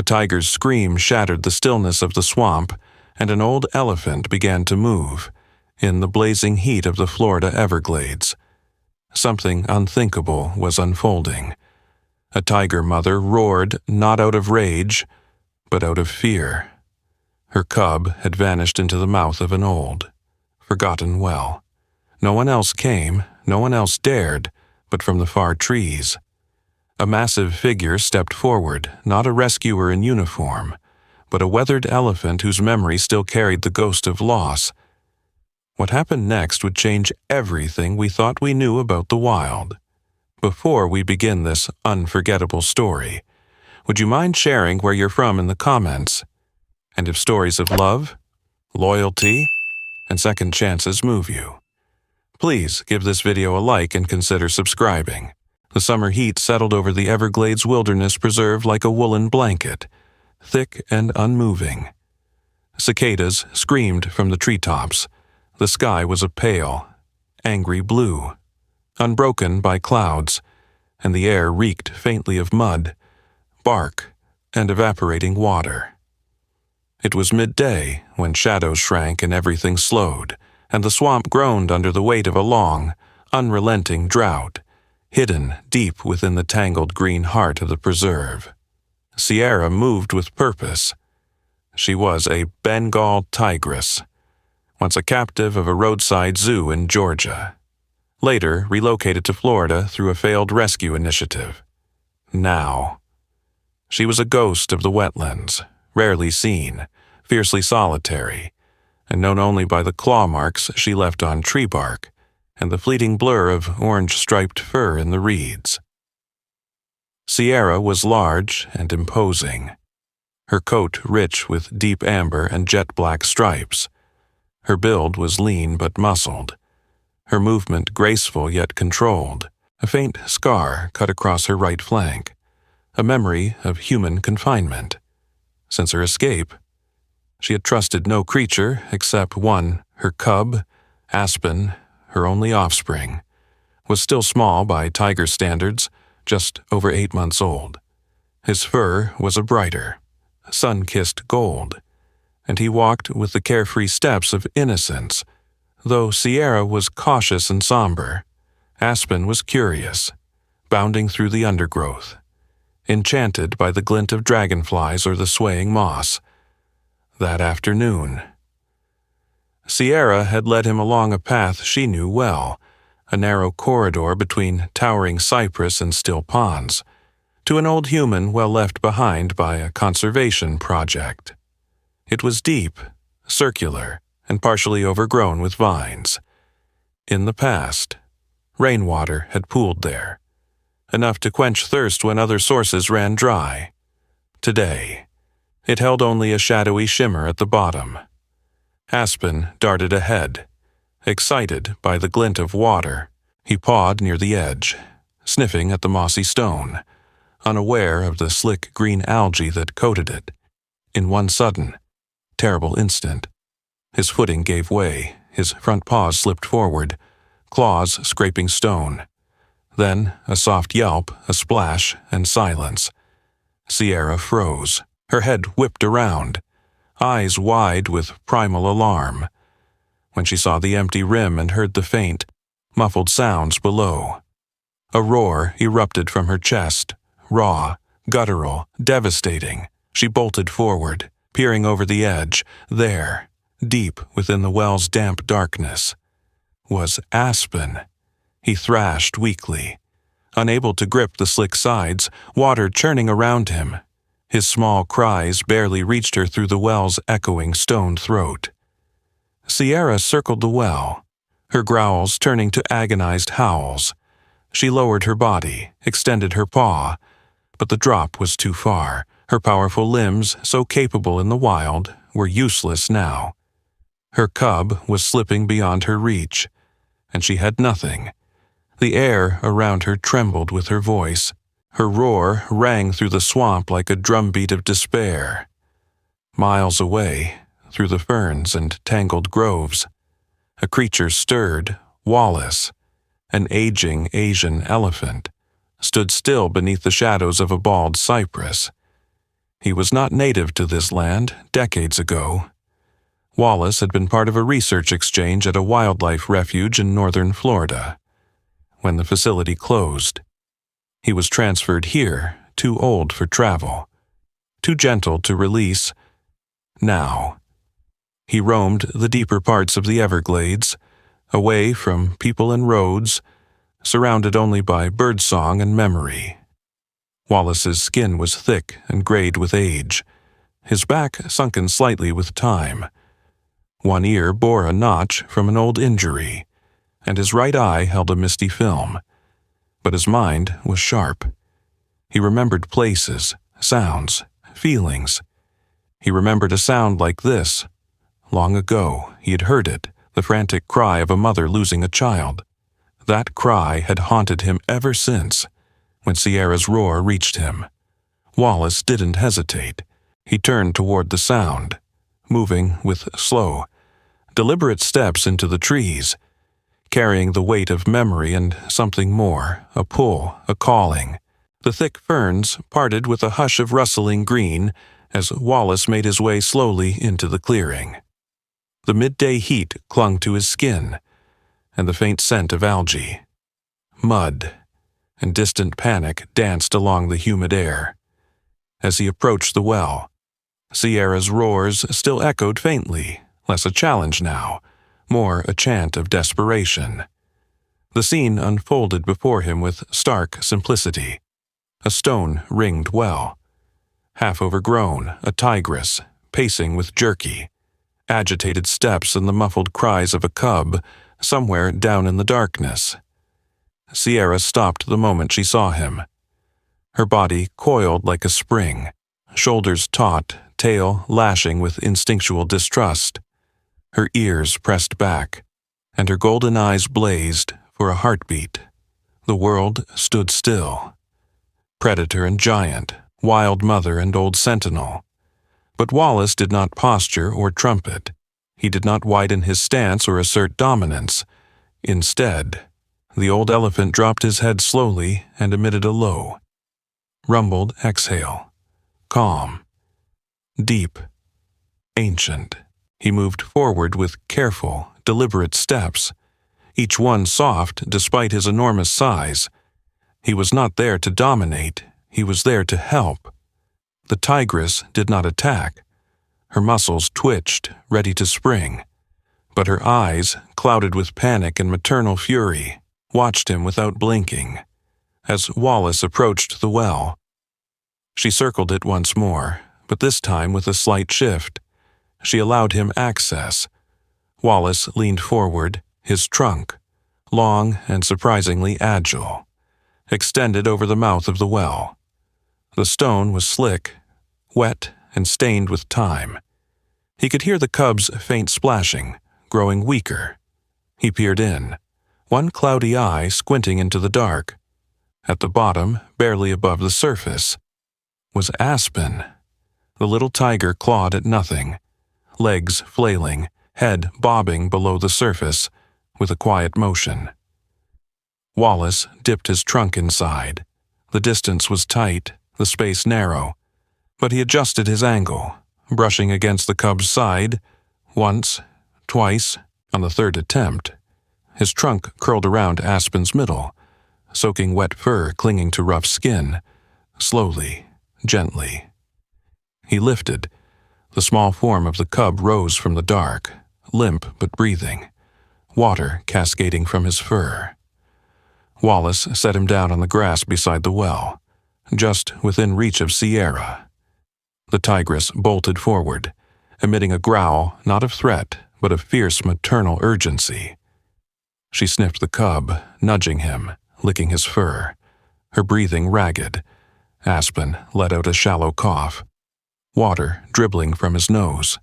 A tiger's scream shattered the stillness of the swamp, and an old elephant began to move, in the blazing heat of the Florida Everglades. Something unthinkable was unfolding. A tiger mother roared not out of rage, but out of fear. Her cub had vanished into the mouth of an old, forgotten well. No one else came, no one else dared, but from the far trees. A massive figure stepped forward, not a rescuer in uniform, but a weathered elephant whose memory still carried the ghost of loss. What happened next would change everything we thought we knew about the wild. Before we begin this unforgettable story, would you mind sharing where you're from in the comments? And if stories of love, loyalty, and second chances move you, please give this video a like and consider subscribing. The summer heat settled over the Everglades Wilderness Preserve like a woolen blanket, thick and unmoving. Cicadas screamed from the treetops. The sky was a pale, angry blue, unbroken by clouds, and the air reeked faintly of mud, bark, and evaporating water. It was midday when shadows shrank and everything slowed, and the swamp groaned under the weight of a long, unrelenting drought, hidden deep within the tangled green heart of the preserve. Sierra moved with purpose. She was a Bengal tigress, once a captive of a roadside zoo in Georgia, later relocated to Florida through a failed rescue initiative. Now, she was a ghost of the wetlands, rarely seen, fiercely solitary, and known only by the claw marks she left on tree bark and the fleeting blur of orange-striped fur in the reeds. Sierra was large and imposing, her coat rich with deep amber and jet-black stripes. Her build was lean but muscled, her movement graceful yet controlled. A faint scar cut across her right flank, a memory of human confinement. Since her escape, she had trusted no creature except one, her cub, Aspen, her only offspring, was still small by tiger standards, just over 8 months old. His fur was a brighter, sun-kissed gold, and he walked with the carefree steps of innocence. Though Sierra was cautious and somber, Aspen was curious, bounding through the undergrowth, enchanted by the glint of dragonflies or the swaying moss. That afternoon, Sierra had led him along a path she knew well, a narrow corridor between towering cypress and still ponds, to an old human well left behind by a conservation project. It was deep, circular, and partially overgrown with vines. In the past, rainwater had pooled there, enough to quench thirst when other sources ran dry. Today, it held only a shadowy shimmer at the bottom. Aspen darted ahead, excited by the glint of water. He pawed near the edge, sniffing at the mossy stone, unaware of the slick green algae that coated it. In one sudden, terrible instant, his footing gave way, his front paws slipped forward, claws scraping stone. Then a soft yelp, a splash, and silence. Sierra froze, her head whipped around, eyes wide with primal alarm, when she saw the empty rim and heard the faint, muffled sounds below. A roar erupted from her chest, raw, guttural, devastating. She bolted forward, peering over the edge. There, deep within the well's damp darkness, was Aspen. He thrashed weakly, unable to grip the slick sides, water churning around him. His small cries barely reached her through the well's echoing stone throat. Sierra circled the well, her growls turning to agonized howls. She lowered her body, extended her paw, but the drop was too far. Her powerful limbs, so capable in the wild, were useless now. Her cub was slipping beyond her reach, and she had nothing. The air around her trembled with her voice. Her roar rang through the swamp like a drumbeat of despair. Miles away, through the ferns and tangled groves, a creature stirred. Wallace, an aging Asian elephant, stood still beneath the shadows of a bald cypress. He was not native to this land decades ago. Wallace had been part of a research exchange at a wildlife refuge in northern Florida. When the facility closed, he was transferred here, too old for travel, too gentle to release. Now, he roamed the deeper parts of the Everglades, away from people and roads, surrounded only by birdsong and memory. Wallace's skin was thick and grayed with age, his back sunken slightly with time. One ear bore a notch from an old injury, and his right eye held a misty film. But his mind was sharp. He remembered places, sounds, feelings. He remembered a sound like this. Long ago, he had heard it, the frantic cry of a mother losing a child. That cry had haunted him ever since. When Sierra's roar reached him, Wallace didn't hesitate. He turned toward the sound, moving with slow, deliberate steps into the trees, carrying the weight of memory and something more, a pull, a calling. The thick ferns parted with a hush of rustling green as Wallace made his way slowly into the clearing. The midday heat clung to his skin, and the faint scent of algae, mud, and distant panic danced along the humid air. As he approached the well, Sierra's roars still echoed faintly, less a challenge now, more a chant of desperation. The scene unfolded before him with stark simplicity. A stone-ringed well. Half overgrown, a tigress, pacing with jerky, agitated steps and the muffled cries of a cub somewhere down in the darkness. Sierra stopped the moment she saw him. Her body coiled like a spring, shoulders taut, tail lashing with instinctual distrust. Her ears pressed back, and her golden eyes blazed for a heartbeat. The world stood still. Predator and giant, wild mother and old sentinel. But Wallace did not posture or trumpet. He did not widen his stance or assert dominance. Instead, the old elephant dropped his head slowly and emitted a low, rumbled exhale. Calm, deep, ancient. He moved forward with careful, deliberate steps, each one soft despite his enormous size. He was not there to dominate, he was there to help. The tigress did not attack. Her muscles twitched, ready to spring, but her eyes, clouded with panic and maternal fury, watched him without blinking. As Wallace approached the well, she circled it once more, but this time with a slight shift. She allowed him access. Wallace leaned forward, his trunk, long and surprisingly agile, extended over the mouth of the well. The stone was slick, wet and stained with time. He could hear the cub's faint splashing, growing weaker. He peered in, one cloudy eye squinting into the dark. At the bottom, barely above the surface, was Aspen. The little tiger clawed at nothing, legs flailing, head bobbing below the surface, with a quiet motion. Wallace dipped his trunk inside. The distance was tight, the space narrow, but he adjusted his angle, brushing against the cub's side, once, twice. On the third attempt, his trunk curled around Aspen's middle, soaking wet fur clinging to rough skin, slowly, gently. He lifted. The small form of the cub rose from the dark, limp but breathing, water cascading from his fur. Wallace set him down on the grass beside the well, just within reach of Sierra. The tigress bolted forward, emitting a growl not of threat, but of fierce maternal urgency. She sniffed the cub, nudging him, licking his fur, her breathing ragged. Aspen let out a shallow cough, water dribbling from his nose.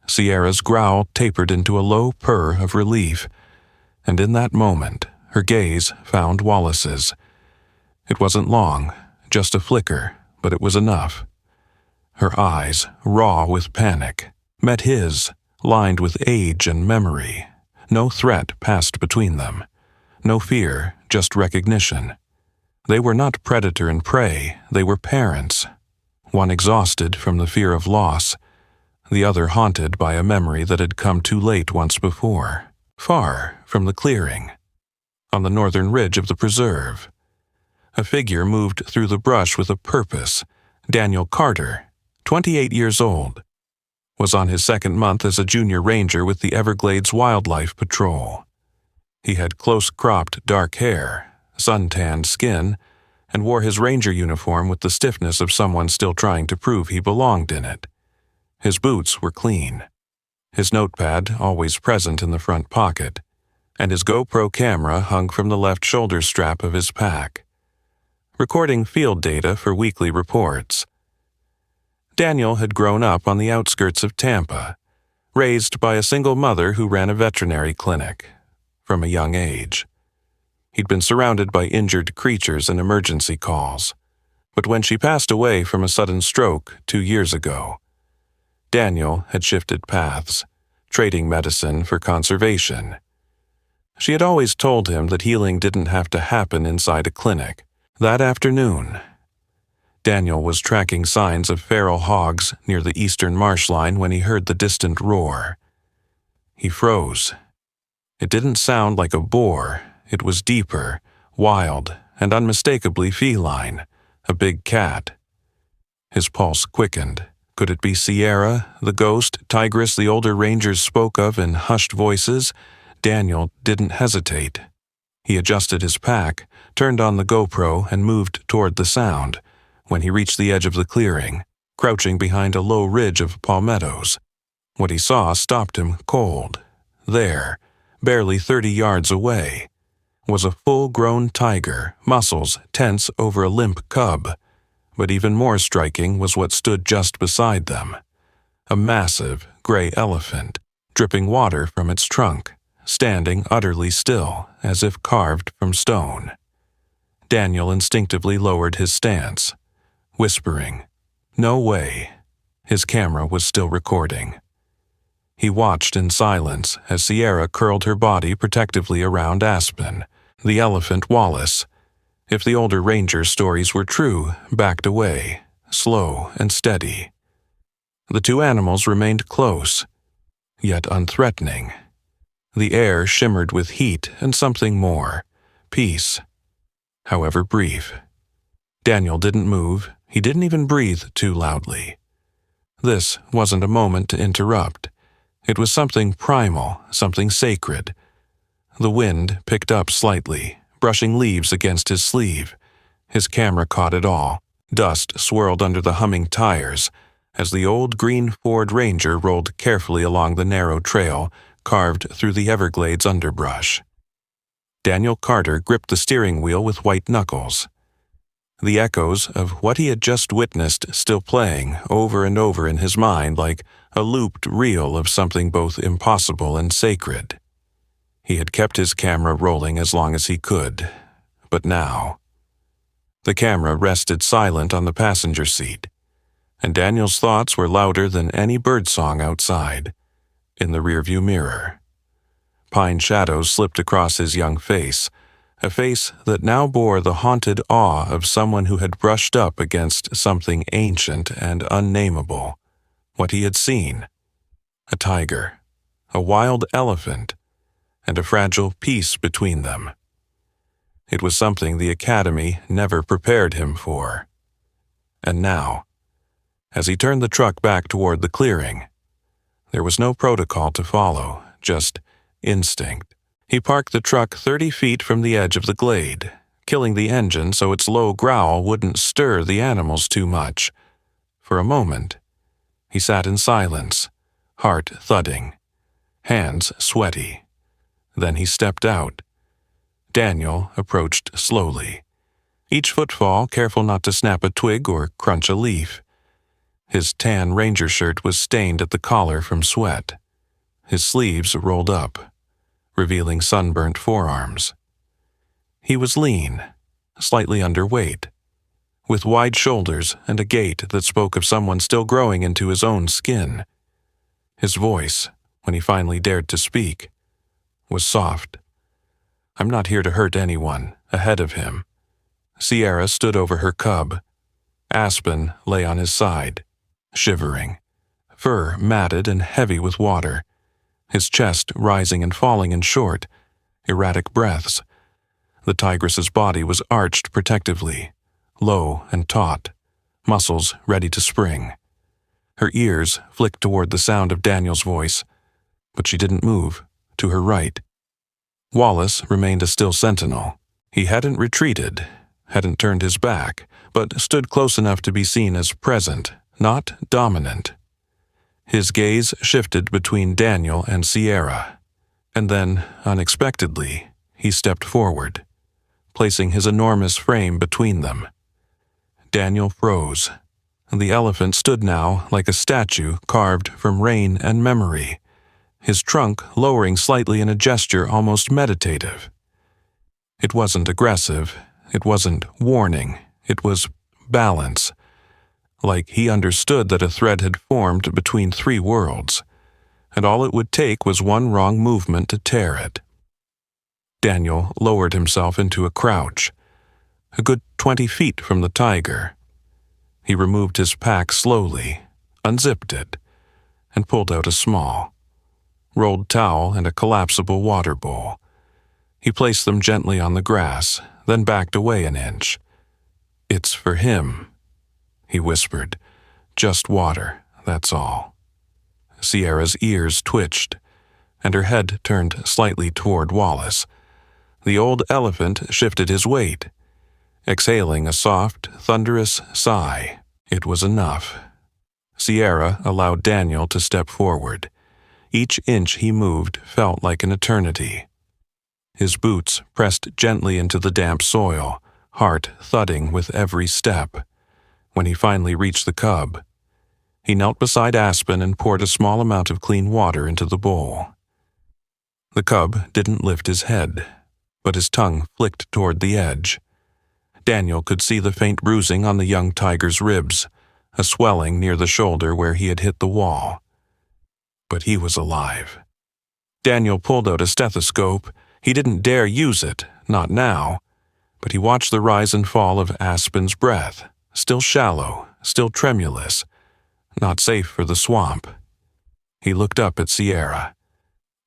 Sierra's growl tapered into a low purr of relief, and in that moment, her gaze found Wallace's. It wasn't long, just a flicker, but it was enough. Her eyes, raw with panic, met his, lined with age and memory. No threat passed between them. No fear, just recognition. They were not predator and prey, they were parents. one exhausted from the fear of loss, the other haunted by a memory that had come too late once before, far from the clearing. On the northern ridge of the preserve, a figure moved through the brush with a purpose. Daniel Carter, 28 years old, was on his second month as a junior ranger with the Everglades Wildlife Patrol. He had close-cropped dark hair, sun-tanned skin, and wore his ranger uniform with the stiffness of someone still trying to prove he belonged in it. His boots were clean, his notepad always present in the front pocket, and his GoPro camera hung from the left shoulder strap of his pack, recording field data for weekly reports. Daniel had grown up on the outskirts of Tampa, raised by a single mother who ran a veterinary clinic from a young age. He'd been surrounded by injured creatures and emergency calls, but when she passed away from a sudden stroke 2 years ago, Daniel had shifted paths, trading medicine for conservation. She had always told him that healing didn't have to happen inside a clinic. That afternoon, Daniel was tracking signs of feral hogs near the eastern marshline when he heard the distant roar. He froze. It didn't sound like a boar. It was deeper, wild, and unmistakably feline, a big cat. His pulse quickened. Could it be Sierra, the ghost tigress the older rangers spoke of in hushed voices? Daniel didn't hesitate. He adjusted his pack, turned on the GoPro, and moved toward the sound. When he reached the edge of the clearing, crouching behind a low ridge of palmettos, what he saw stopped him cold. There, barely 30 yards away, was a full-grown tiger, muscles tense over a limp cub. But even more striking was what stood just beside them. A massive, gray elephant, dripping water from its trunk, standing utterly still, as if carved from stone. Daniel instinctively lowered his stance, whispering, "No way." His camera was still recording. He watched in silence as Sierra curled her body protectively around Aspen. The elephant, Wallace, if the older ranger's stories were true, backed away, slow and steady. The two animals remained close, yet unthreatening. The air shimmered with heat and something more, peace, however brief. Daniel didn't move. He didn't even breathe too loudly. This wasn't a moment to interrupt. It was something primal, something sacred. The wind picked up slightly, brushing leaves against his sleeve. His camera caught it all. Dust swirled under the humming tires as the old green Ford Ranger rolled carefully along the narrow trail carved through the Everglades underbrush. Daniel Carter gripped the steering wheel with white knuckles, the echoes of what he had just witnessed still playing over and over in his mind like a looped reel of something both impossible and sacred. He had kept his camera rolling as long as he could, but now... The camera rested silent on the passenger seat, and Daniel's thoughts were louder than any birdsong outside. In the rearview mirror, pine shadows slipped across his young face, a face that now bore the haunted awe of someone who had brushed up against something ancient and unnameable. What he had seen: a tiger, a wild elephant, and a fragile peace between them. It was something the Academy never prepared him for. And now, as he turned the truck back toward the clearing, there was no protocol to follow, just instinct. He parked the truck 30 feet from the edge of the glade, killing the engine so its low growl wouldn't stir the animals too much. For a moment, he sat in silence, heart thudding, hands sweaty. Then he stepped out. Daniel approached slowly, each footfall careful not to snap a twig or crunch a leaf. His tan ranger shirt was stained at the collar from sweat. His sleeves rolled up, revealing sunburnt forearms. He was lean, slightly underweight, with wide shoulders and a gait that spoke of someone still growing into his own skin. His voice, when he finally dared to speak, was soft. "I'm not here to hurt anyone," ahead of him. Sierra stood over her cub. Aspen lay on his side, shivering, fur matted and heavy with water, his chest rising and falling in short, erratic breaths. The tigress's body was arched protectively, low and taut, muscles ready to spring. Her ears flicked toward the sound of Daniel's voice, but she didn't move, to her right. Wallace remained a still sentinel. He hadn't retreated, hadn't turned his back, but stood close enough to be seen as present, not dominant. His gaze shifted between Daniel and Sierra, and then, unexpectedly, he stepped forward, placing his enormous frame between them. Daniel froze. The elephant stood now like a statue carved from rain and memory, his trunk lowering slightly in a gesture almost meditative. It wasn't aggressive, it wasn't warning, it was balance, like he understood that a thread had formed between three worlds, and all it would take was one wrong movement to tear it. Daniel lowered himself into a crouch, a good 20 feet from the tiger. He removed his pack slowly, unzipped it, and pulled out a small, rolled towel and a collapsible water bowl. He placed them gently on the grass, then backed away an inch. "It's for him," he whispered. "Just water, that's all." Sierra's ears twitched, and her head turned slightly toward Wallace. The old elephant shifted his weight, exhaling a soft, thunderous sigh. It was enough. Sierra allowed Daniel to step forward. Each inch he moved felt like an eternity. His boots pressed gently into the damp soil, heart thudding with every step. When he finally reached the cub, he knelt beside Aspen and poured a small amount of clean water into the bowl. The cub didn't lift his head, but his tongue flicked toward the edge. Daniel could see the faint bruising on the young tiger's ribs, a swelling near the shoulder where he had hit the wall. But he was alive. Daniel pulled out a stethoscope. He didn't dare use it, not now, but he watched the rise and fall of Aspen's breath, still shallow, still tremulous, not safe for the swamp. He looked up at Sierra.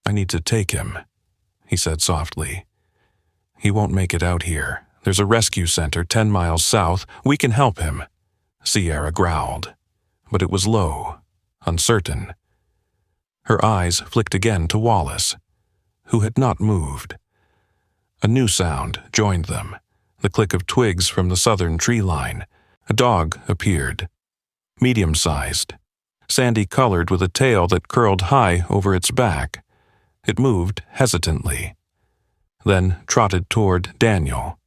"I need to take him," he said softly. "He won't make it out here. There's a rescue center 10 miles south. We can help him." Sierra growled, but it was low, uncertain. Her eyes flicked again to Wallace, who had not moved. A new sound joined them, the click of twigs from the southern tree line. A dog appeared, medium-sized, sandy-colored with a tail that curled high over its back. It moved hesitantly, then trotted toward Daniel.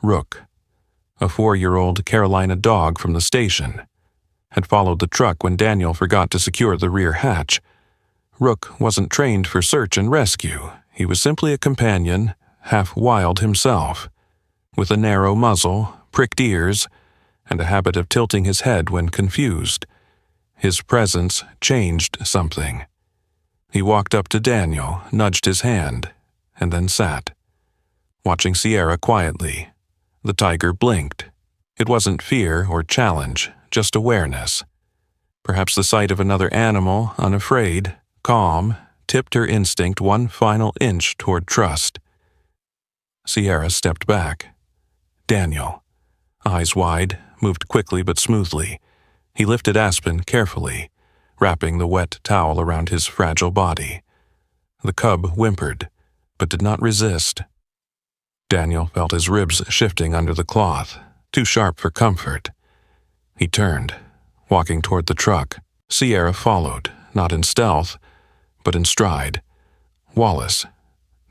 Rook, a 4-year-old Carolina dog from the station, had followed the truck when Daniel forgot to secure the rear hatch. Rook wasn't trained for search and rescue. He was simply a companion, half wild himself, with a narrow muzzle, pricked ears, and a habit of tilting his head when confused. His presence changed something. He walked up to Daniel, nudged his hand, and then sat, watching Sierra quietly. The tiger blinked. It wasn't fear or challenge, just awareness. Perhaps the sight of another animal, unafraid, calm, tipped her instinct one final inch toward trust. Sierra stepped back. Daniel, eyes wide, moved quickly but smoothly. He lifted Aspen carefully, wrapping the wet towel around his fragile body. The cub whimpered, but did not resist. Daniel felt his ribs shifting under the cloth, too sharp for comfort. He turned, walking toward the truck. Sierra followed, not in stealth, but in stride. Wallace,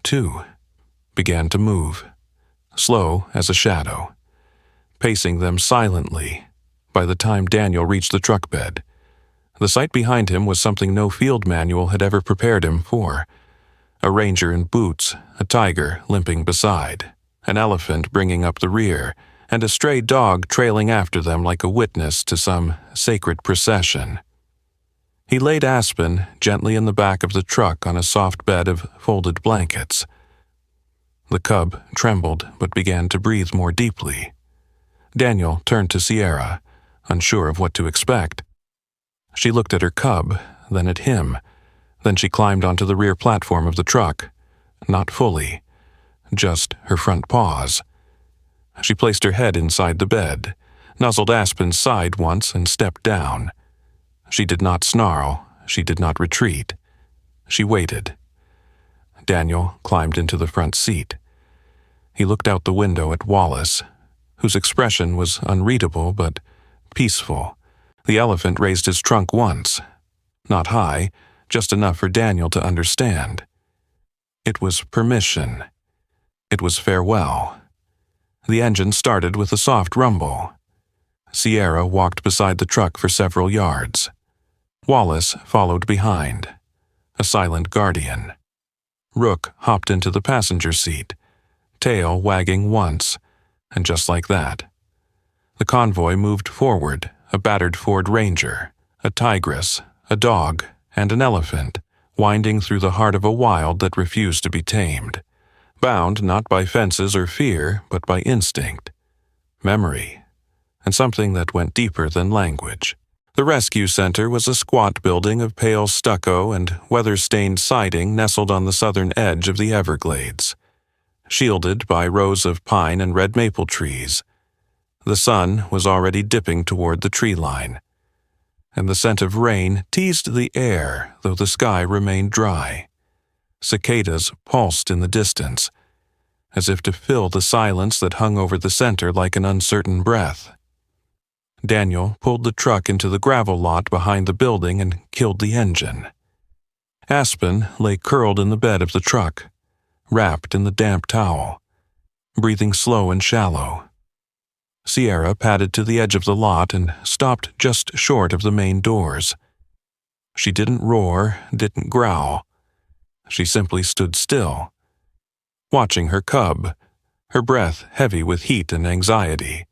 too, began to move, slow as a shadow, pacing them silently. By the time Daniel reached the truck bed, the sight behind him was something no field manual had ever prepared him for. A ranger in boots, a tiger limping beside, an elephant bringing up the rear, and a stray dog trailing after them like a witness to some sacred procession. He laid Aspen gently in the back of the truck on a soft bed of folded blankets. The cub trembled but began to breathe more deeply. Daniel turned to Sierra. unsure of what to expect. She looked at her cub, then at him. Then she climbed onto the rear platform of the truck. Not fully, just her front paws. She placed her head inside the bed, nuzzled Aspen's side once, and stepped down. She did not snarl. She did not retreat. She waited. Daniel climbed into the front seat. He looked out the window at Wallace, whose expression was unreadable but peaceful. The elephant raised his trunk once. Not high, just enough for Daniel to understand. It was permission. It was farewell. The engine started with a soft rumble. Sierra walked beside the truck for several yards. Wallace followed behind, a silent guardian. Rook hopped into the passenger seat, tail wagging once, and just like that. The convoy moved forward, a battered Ford Ranger, a tigress, a dog, and an elephant, winding through the heart of a wild that refused to be tamed, bound not by fences or fear, but by instinct, memory, and something that went deeper than language. The rescue center was a squat building of pale stucco and weather-stained siding nestled on the southern edge of the Everglades, shielded by rows of pine and red maple trees. The sun was already dipping toward the tree line, and the scent of rain teased the air, though the sky remained dry. Cicadas pulsed in the distance, as if to fill the silence that hung over the center like an uncertain breath. Daniel pulled the truck into the gravel lot behind the building and killed the engine. Aspen lay curled in the bed of the truck, wrapped in the damp towel, breathing slow and shallow. Sierra padded to the edge of the lot and stopped just short of the main doors. She didn't roar, didn't growl. She simply stood still, watching her cub, her breath heavy with heat and anxiety.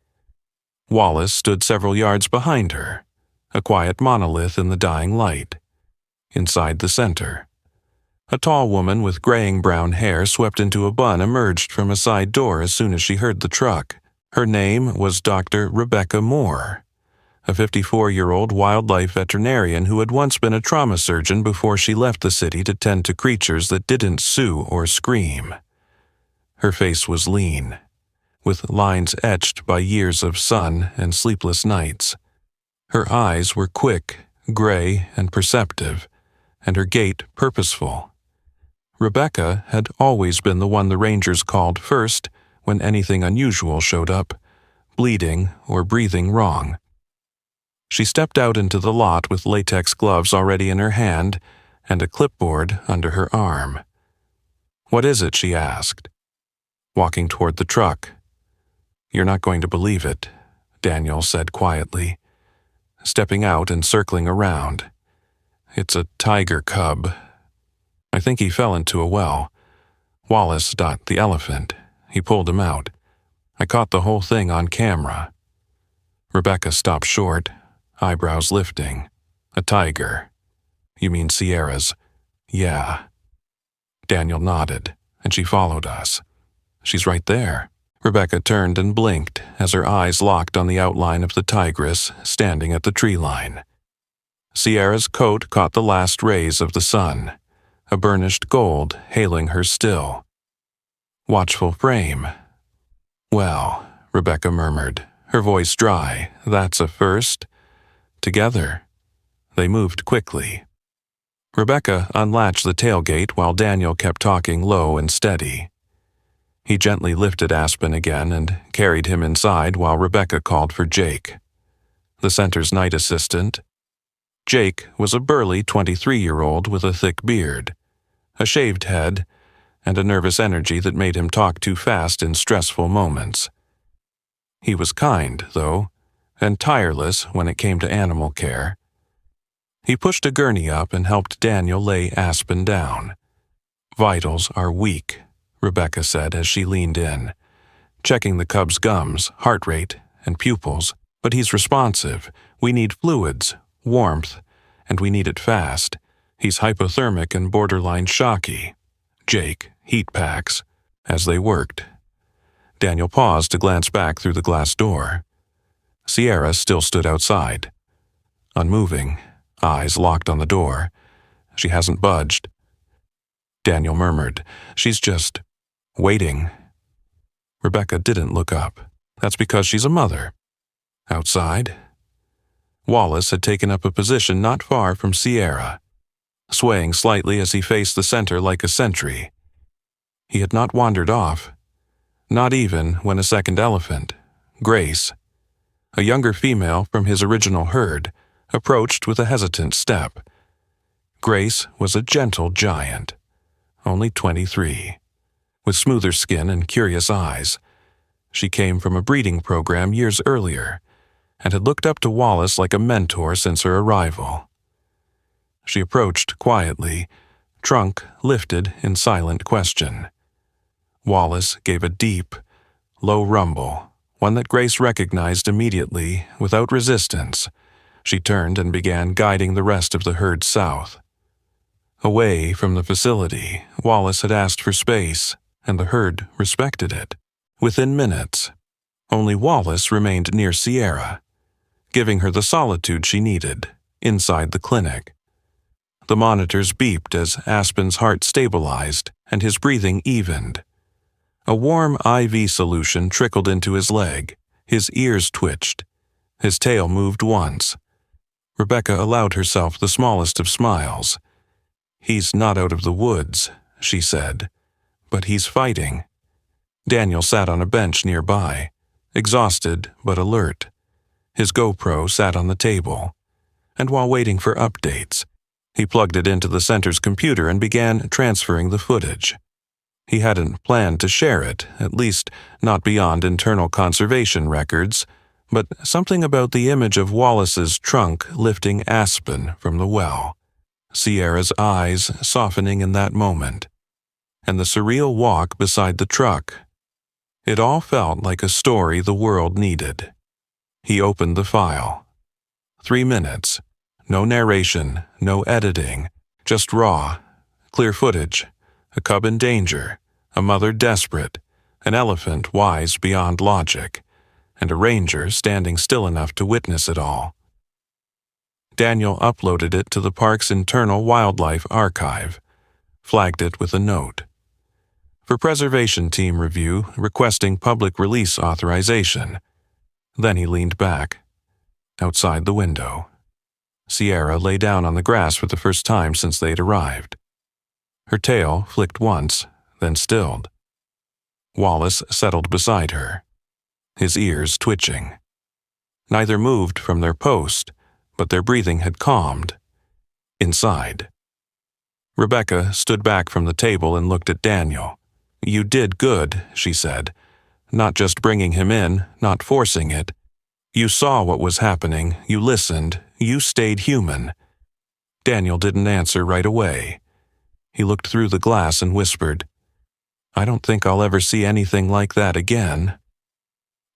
Wallace stood several yards behind her, a quiet monolith in the dying light. Inside the center, a tall woman with graying brown hair swept into a bun emerged from a side door as soon as she heard the truck. Her name was Dr. Rebecca Moore, a 54-year-old wildlife veterinarian who had once been a trauma surgeon before she left the city to tend to creatures that didn't sue or scream. Her face was lean, with lines etched by years of sun and sleepless nights. Her eyes were quick, gray, and perceptive, and her gait purposeful. Rebecca had always been the one the Rangers called first when anything unusual showed up, bleeding or breathing wrong. She stepped out into the lot with latex gloves already in her hand and a clipboard under her arm. "What is it?" she asked, walking toward the truck. "You're not going to believe it," Daniel said quietly, stepping out and circling around. "It's a tiger cub. I think he fell into a well. Wallace, the elephant. He pulled him out. I caught the whole thing on camera." Rebecca stopped short, eyebrows lifting. "A tiger. You mean Sierra's?" "Yeah." Daniel nodded, and she followed us. "She's right there." Rebecca turned and blinked as her eyes locked on the outline of the tigress standing at the tree line. Sierra's coat caught the last rays of the sun, a burnished gold hailing her still. Watchful frame. "Well," Rebecca murmured, her voice dry, "that's a first." Together. They moved quickly. Rebecca unlatched the tailgate while Daniel kept talking low and steady. He gently lifted Aspen again and carried him inside while Rebecca called for Jake, the center's night assistant. Jake was a burly 23-year-old with a thick beard, a shaved head, and a nervous energy that made him talk too fast in stressful moments. He was kind, though, and tireless when it came to animal care. He pushed a gurney up and helped Daniel lay Aspen down. "Vitals are weak," Rebecca said as she leaned in, checking the cub's gums, heart rate, and pupils. "But he's responsive. We need fluids, warmth, and we need it fast. He's hypothermic and borderline shocky." Jake, heat packs. As they worked, Daniel paused to glance back through the glass door. Sierra still stood outside, unmoving, eyes locked on the door. She hasn't budged. Daniel murmured, "She's just waiting." Rebecca didn't look up. That's because she's a mother. Outside, Wallace had taken up a position not far from Sierra, swaying slightly as he faced the center like a sentry. He had not wandered off, not even when a second elephant, Grace, a younger female from his original herd, approached with a hesitant step. Grace was a gentle giant, only 23, with smoother skin and curious eyes. She came from a breeding program years earlier and had looked up to Wallace like a mentor since her arrival. She approached quietly, trunk lifted in silent question. Wallace gave a deep, low rumble, one that Grace recognized immediately, without resistance. She turned and began guiding the rest of the herd south. Away from the facility, Wallace had asked for space, and the herd respected it. Within minutes, only Wallace remained near Sierra, giving her the solitude she needed inside the clinic. The monitors beeped as Aspen's heart stabilized and his breathing evened. A warm IV solution trickled into his leg. His ears twitched. His tail moved once. Rebecca allowed herself the smallest of smiles. "He's not out of the woods," she said, "but he's fighting." Daniel sat on a bench nearby, exhausted but alert. His GoPro sat on the table, and while waiting for updates, he plugged it into the center's computer and began transferring the footage. He hadn't planned to share it, at least not beyond internal conservation records, but something about the image of Wallace's trunk lifting Aspen from the well, Sierra's eyes softening in that moment, and the surreal walk beside the truck. It all felt like a story the world needed. He opened the file. 3 minutes. No narration, no editing, just raw, clear footage. A cub in danger, a mother desperate, an elephant wise beyond logic, and a ranger standing still enough to witness it all. Daniel uploaded it to the park's internal wildlife archive, flagged it with a note. For preservation team review, requesting public release authorization. Then he leaned back, outside the window. Sierra lay down on the grass for the first time since they'd arrived. Her tail flicked once, then stilled. Wallace settled beside her, his ears twitching. Neither moved from their post, but their breathing had calmed. Inside. Rebecca stood back from the table and looked at Daniel. "You did good," she said. "Not just bringing him in, not forcing it. You saw what was happening, you listened, you stayed human." Daniel didn't answer right away. He looked through the glass and whispered, "I don't think I'll ever see anything like that again."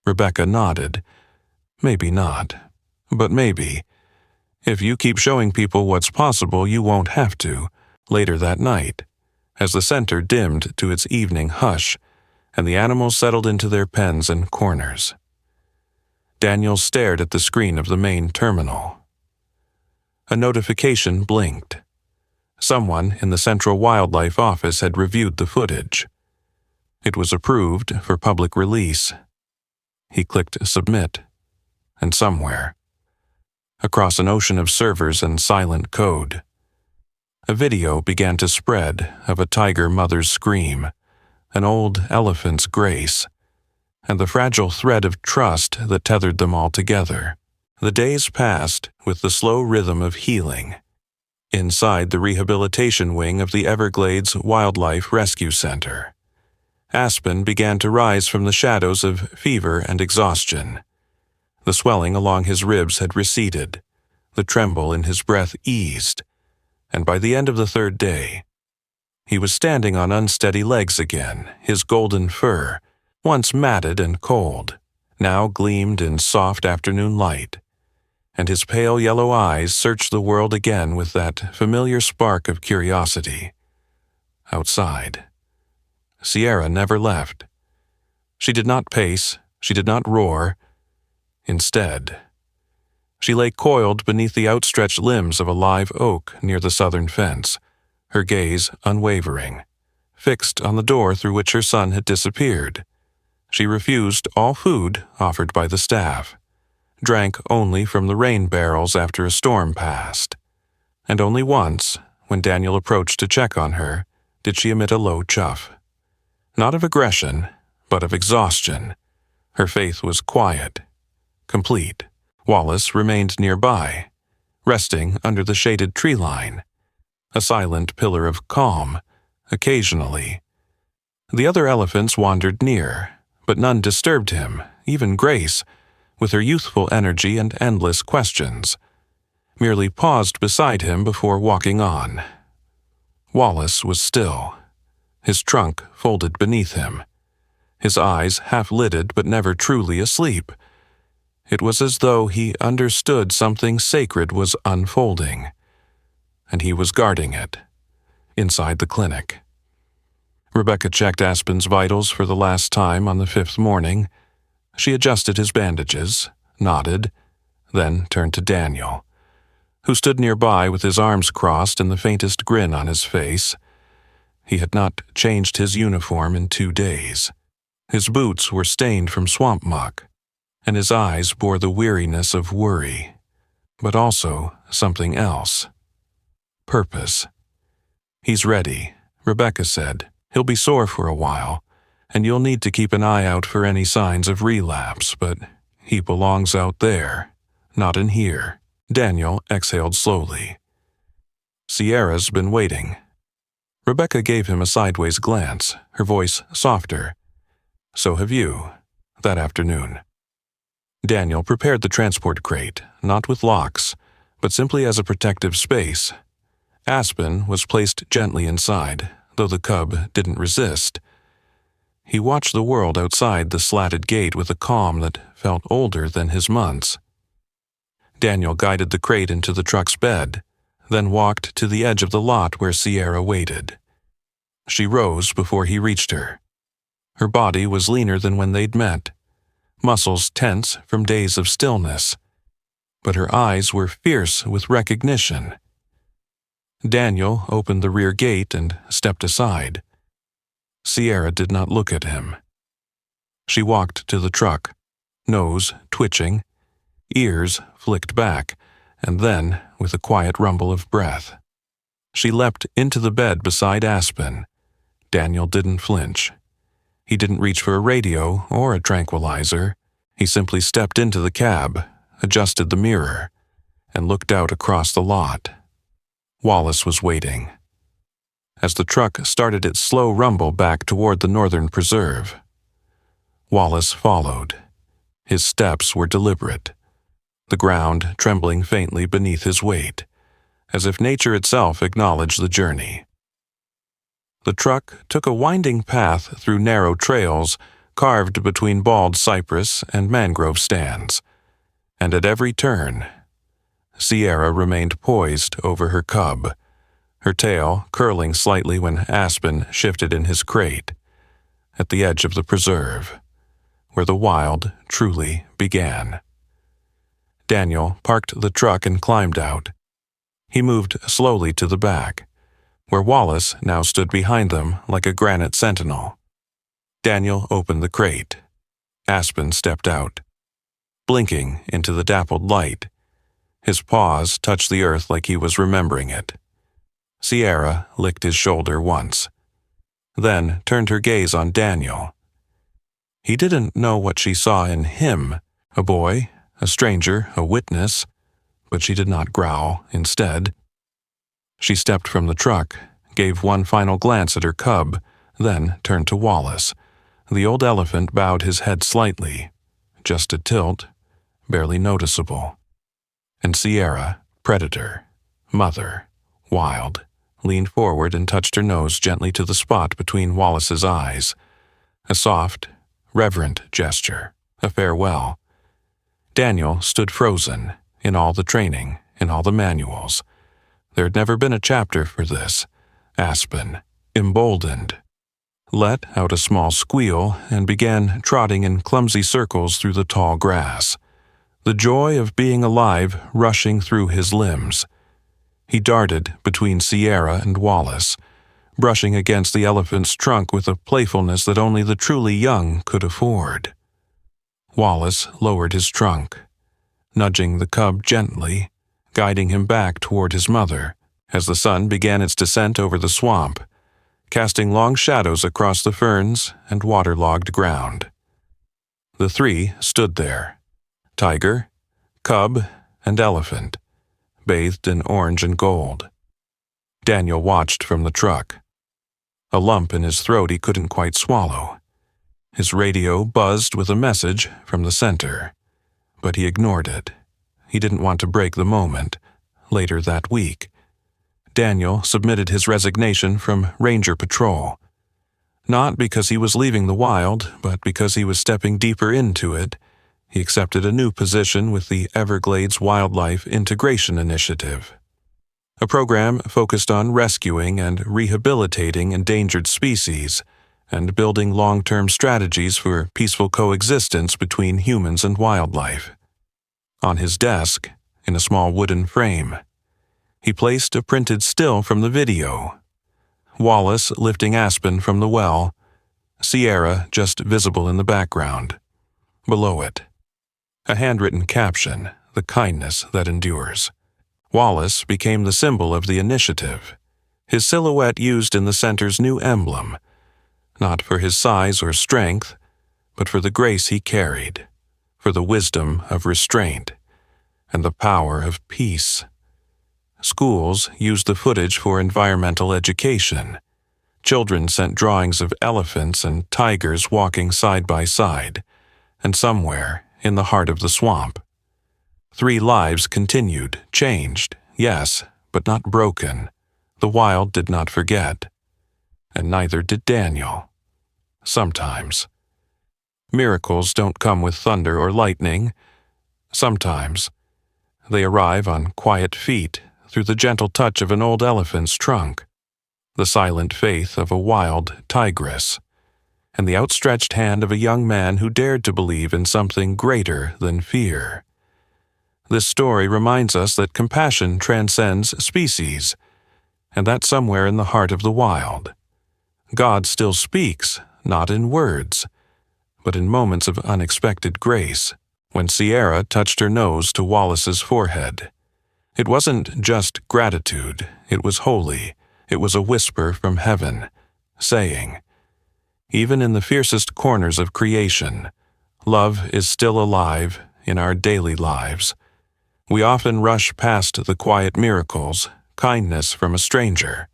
Rebecca nodded. "Maybe not, but maybe. If you keep showing people what's possible, you won't have to." Later that night, as the center dimmed to its evening hush, and the animals settled into their pens and corners, Daniel stared at the screen of the main terminal. A notification blinked. Someone in the Central Wildlife Office had reviewed the footage. It was approved for public release. He clicked submit, and somewhere, across an ocean of servers and silent code, a video began to spread of a tiger mother's scream, an old elephant's grace, and the fragile thread of trust that tethered them all together. The days passed with the slow rhythm of healing. Inside the rehabilitation wing of the Everglades Wildlife Rescue Center, Aspen began to rise from the shadows of fever and exhaustion. The swelling along his ribs had receded, the tremble in his breath eased, and by the end of the 3rd day, he was standing on unsteady legs again. His golden fur, once matted and cold, now gleamed in soft afternoon light, and his pale yellow eyes searched the world again with that familiar spark of curiosity. Outside, Sierra never left. She did not pace, she did not roar. instead. She lay coiled beneath the outstretched limbs of a live oak near the southern fence, her gaze unwavering, fixed on the door through which her son had disappeared. She refused all food offered by the staff, drank only from the rain barrels after a storm passed, and only once, when Daniel approached to check on her, did she emit a low chuff. Not of aggression, but of exhaustion. Her faith was quiet, complete. Wallace remained nearby, resting under the shaded tree line, a silent pillar of calm, occasionally. The other elephants wandered near, but none disturbed him, even Grace, with her youthful energy and endless questions, merely paused beside him before walking on. Wallace was still, his trunk folded beneath him, his eyes half-lidded but never truly asleep. It was as though he understood something sacred was unfolding, and he was guarding it, inside the clinic. Rebecca checked Aspen's vitals for the last time on the 5th morning. She adjusted his bandages, nodded, then turned to Daniel, who stood nearby with his arms crossed and the faintest grin on his face. He had not changed his uniform in 2 days. His boots were stained from swamp muck, and his eyes bore the weariness of worry, but also something else. Purpose. "He's ready," Rebecca said. "He'll be sore for a while, and you'll need to keep an eye out for any signs of relapse, but he belongs out there, not in here." Daniel exhaled slowly. "Sierra's been waiting." Rebecca gave him a sideways glance, her voice softer. "So have you, that afternoon." Daniel prepared the transport crate, not with locks, but simply as a protective space. Aspen was placed gently inside, though the cub didn't resist. He watched the world outside the slatted gate with a calm that felt older than his months. Daniel guided the crate into the truck's bed, then walked to the edge of the lot where Sierra waited. She rose before he reached her. Her body was leaner than when they'd met, muscles tense from days of stillness, but her eyes were fierce with recognition. Daniel opened the rear gate and stepped aside. Sierra did not look at him. She walked to the truck, nose twitching, ears flicked back, and then, with a quiet rumble of breath, she leapt into the bed beside Aspen. Daniel didn't flinch. He didn't reach for a radio or a tranquilizer. He simply stepped into the cab, adjusted the mirror, and looked out across the lot. Wallace was waiting. As the truck started its slow rumble back toward the northern preserve, Wallace followed. His steps were deliberate, the ground trembling faintly beneath his weight, as if nature itself acknowledged the journey. The truck took a winding path through narrow trails carved between bald cypress and mangrove stands, and at every turn, Sierra remained poised over her cub, her tail curling slightly when Aspen shifted in his crate, at the edge of the preserve, where the wild truly began. Daniel parked the truck and climbed out. He moved slowly to the back, where Wallace now stood behind them like a granite sentinel. Daniel opened the crate. Aspen stepped out, blinking into the dappled light. His paws touched the earth like he was remembering it. Sierra licked his shoulder once, then turned her gaze on Daniel. He didn't know what she saw in him, a boy, a stranger, a witness, but she did not growl. Instead, she stepped from the truck, gave one final glance at her cub, then turned to Wallace. The old elephant bowed his head slightly, just a tilt, barely noticeable. And Sierra, predator, mother, wild, leaned forward and touched her nose gently to the spot between Wallace's eyes. A soft, reverent gesture, a farewell. Daniel stood frozen, in all the training, in all the manuals. There had never been a chapter for this. Aspen, emboldened, let out a small squeal and began trotting in clumsy circles through the tall grass. the joy of being alive rushing through his limbs. He darted between Sierra and Wallace, brushing against the elephant's trunk with a playfulness that only the truly young could afford. Wallace lowered his trunk, nudging the cub gently, guiding him back toward his mother as the sun began its descent over the swamp, casting long shadows across the ferns and waterlogged ground. The three stood there, tiger, cub, and elephant, bathed in orange and gold. Daniel watched from the truck, a lump in his throat he couldn't quite swallow. His radio buzzed with a message from the center, but he ignored it. He didn't want to break the moment. Later that week, Daniel submitted his resignation from Ranger Patrol, not because he was leaving the wild, but because he was stepping deeper into it. He accepted a new position with the Everglades Wildlife Integration Initiative, a program focused on rescuing and rehabilitating endangered species and building long-term strategies for peaceful coexistence between humans and wildlife. On his desk, in a small wooden frame, he placed a printed still from the video. Wallace lifting Aspen from the well, Sierra just visible in the background. Below it, a handwritten caption, "The kindness that endures." Wallace became the symbol of the initiative, his silhouette used in the center's new emblem, not for his size or strength, but for the grace he carried, for the wisdom of restraint, and the power of peace. Schools used the footage for environmental education. Children sent drawings of elephants and tigers walking side by side, and somewhere in the heart of the swamp, 3 lives continued, changed, yes, but not broken. The wild did not forget, and neither did Daniel. Sometimes. Miracles don't come with thunder or lightning. Sometimes. They arrive on quiet feet through the gentle touch of an old elephant's trunk, the silent faith of a wild tigress, and the outstretched hand of a young man who dared to believe in something greater than fear. This story reminds us that compassion transcends species, and that somewhere in the heart of the wild, God still speaks, not in words, but in moments of unexpected grace. When Sierra touched her nose to Wallace's forehead, it wasn't just gratitude, it was holy. It was a whisper from heaven, saying, "Even in the fiercest corners of creation, love is still alive in our daily lives. We often rush past the quiet miracles, kindness from a stranger,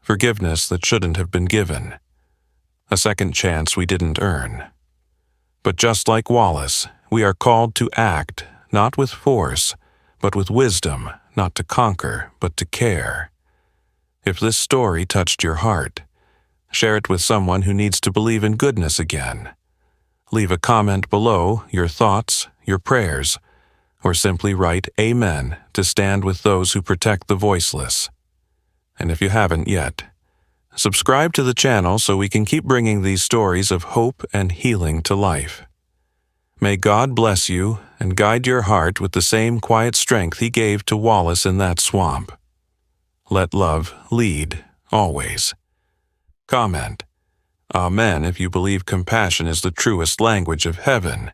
forgiveness that shouldn't have been given, a second chance we didn't earn. But just like Wallace, we are called to act, not with force, but with wisdom, not to conquer, but to care." If this story touched your heart, share it with someone who needs to believe in goodness again. Leave a comment below, your thoughts, your prayers, or simply write Amen to stand with those who protect the voiceless. And if you haven't yet, subscribe to the channel so we can keep bringing these stories of hope and healing to life. May God bless you and guide your heart with the same quiet strength He gave to Wallace in that swamp. Let love lead, always. Comment, Amen if you believe compassion is the truest language of heaven,